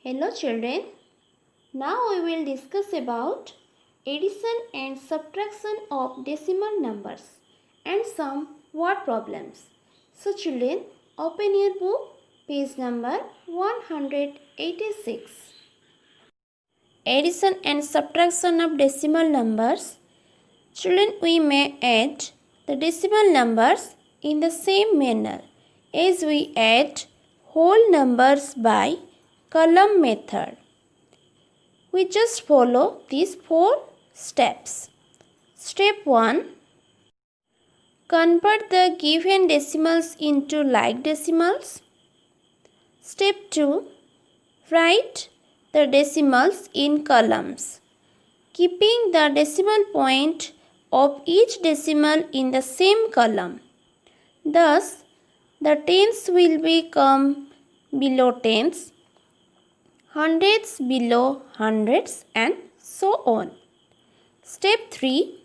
Hello children, now we will discuss about addition and subtraction of decimal numbers and some word problems. So children, open your book, page number 186. Addition and subtraction of decimal numbers. Children, we may add the decimal numbers in the same manner as we add whole numbers by column method. We just follow these 4 steps. Step 1. Convert the given decimals into like decimals. Step 2. Write the decimals in columns, keeping the decimal point of each decimal in the same column. Thus, the tens will become below tens, hundreds below hundreds, and so on. Step 3.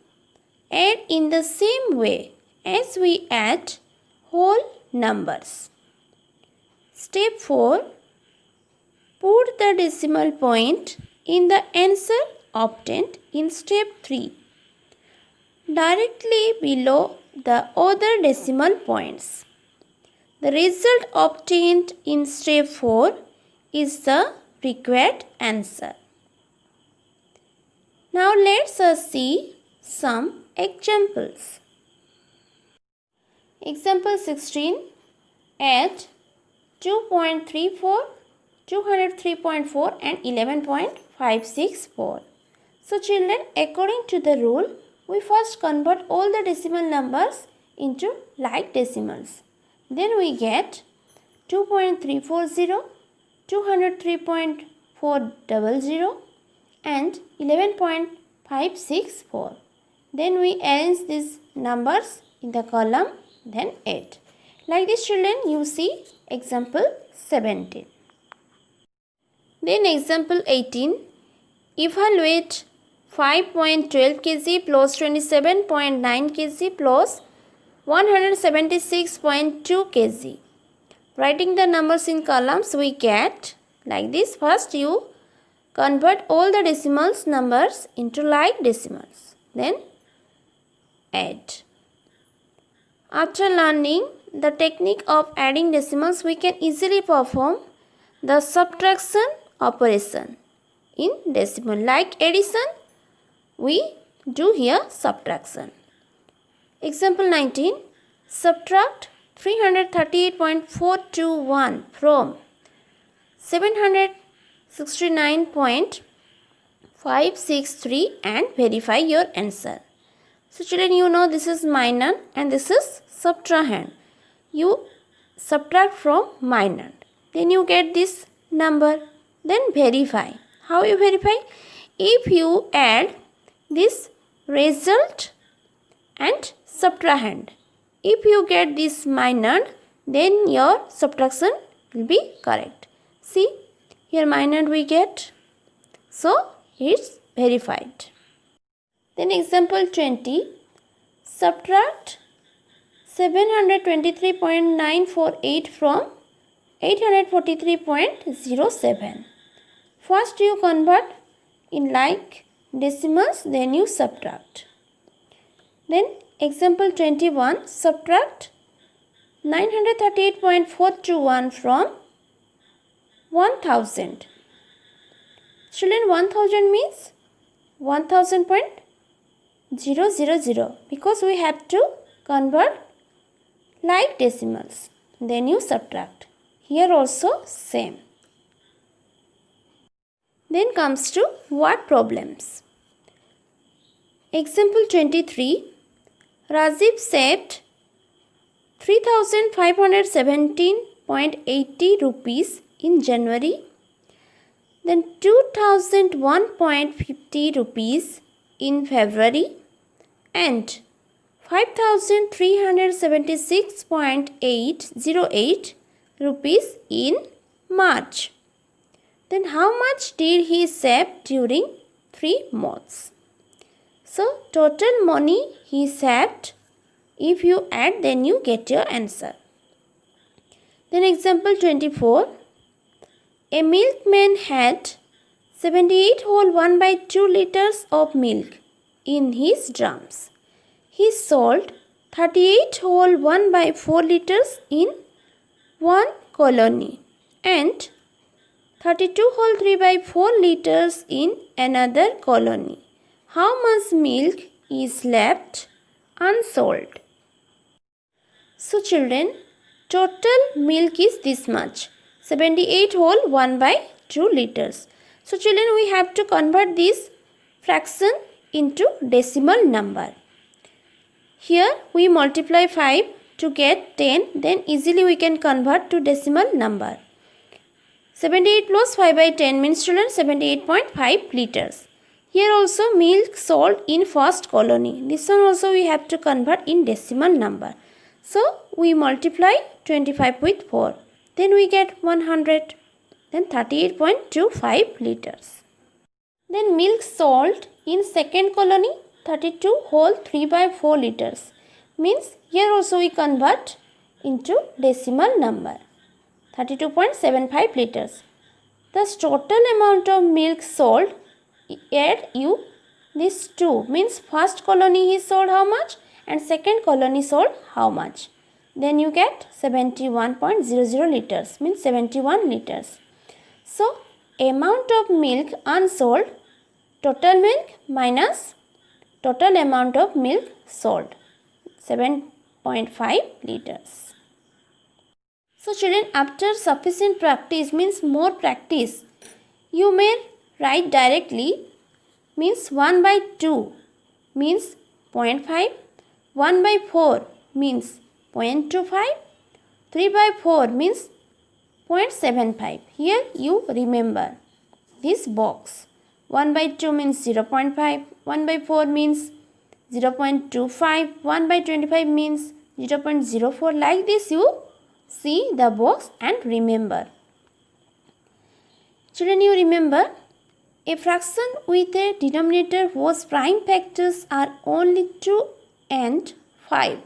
Add in the same way as we add whole numbers. Step 4. Put the decimal point in the answer obtained in step 3, directly below the other decimal points. The result obtained in step 4 is the required answer. Now let us see some examples. Example 16. Add 2.34, 203.4 and 11.564. So children, according to the rule, we first convert all the decimal numbers into like decimals. Then we get 2.340, 203.400 and 11.564. Then we arrange these numbers in the column, then add. Like this children, you see example 17. Then example 18. Evaluate 5.12 kg plus 27.9 kg plus 176.2 kg. Writing the numbers in columns, we get like this. First you convert all the decimals numbers into like decimals. Then add. After learning the technique of adding decimals, we can easily perform the subtraction operation in decimal. Like addition, we do here subtraction. Example 19. Subtract 338.421 from 769.563 and verify your answer. So children, you know this is minor and this is subtrahend. You subtract from minor, then you get this number, then verify. How you verify? If you add this result and subtrahend, if you get this minor, then your subtraction will be correct. See, here minor we get, so it's verified. Then example 20. Subtract 723.948 from 843.07. First you convert in like decimals, then you subtract. Then example 21. Subtract 938.421 from 1000. Children, 1000 means 1000.000 because we have to convert like decimals. Then you subtract. Here also same. Then comes to word problems. Example 23. Rajiv saved 3517.80 rupees in January, then 2001.50 rupees in February and 5376.808 rupees in March. Then how much did he save during 3 months? So total money he saved, if you add, then you get your answer. Then example 24. A milkman had 78 whole 1/2 liters of milk in his drums. He sold 38 whole 1/4 liters in one colony and 32 whole 3/4 liters in another colony. How much milk is left unsold? So children, total milk is this much, 78 whole 1/2 liters. So children, we have to convert this fraction into decimal number. Here we multiply 5 to get 10, then easily we can convert to decimal number. 78 plus 5/10 means children 78.5 liters. Here also milk sold in first colony. This one also we have to convert in decimal number. So we multiply 25 with 4. Then we get 100. Then 38.25 liters. Then milk sold in second colony 32 whole 3/4 liters. Means here also we convert into decimal number. 32.75 liters. Thus total amount of milk sold, add you this 2, means first colony he sold how much and second colony sold how much. Then you get 71.00 liters, means 71 liters. So amount of milk unsold, total milk minus total amount of milk sold, 7.5 liters. So children, after sufficient practice means more practice, you may write directly, means 1/2 means 0.5, 1/4 means 0.25, 3/4 means 0.75. Here you remember this box. 1/2 means 0.5, 1/4 means 0.25, 1/25 means 0.04. Like this you see the box and remember. Children, you remember a fraction with a denominator whose prime factors are only 2 and 5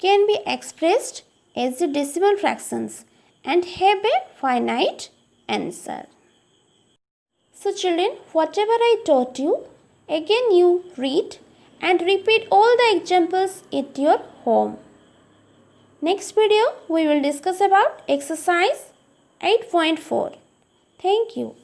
can be expressed as the decimal fractions and have a finite answer. So children, whatever I taught you, again you read and repeat all the examples at your home. Next video we will discuss about exercise 8.4. Thank you.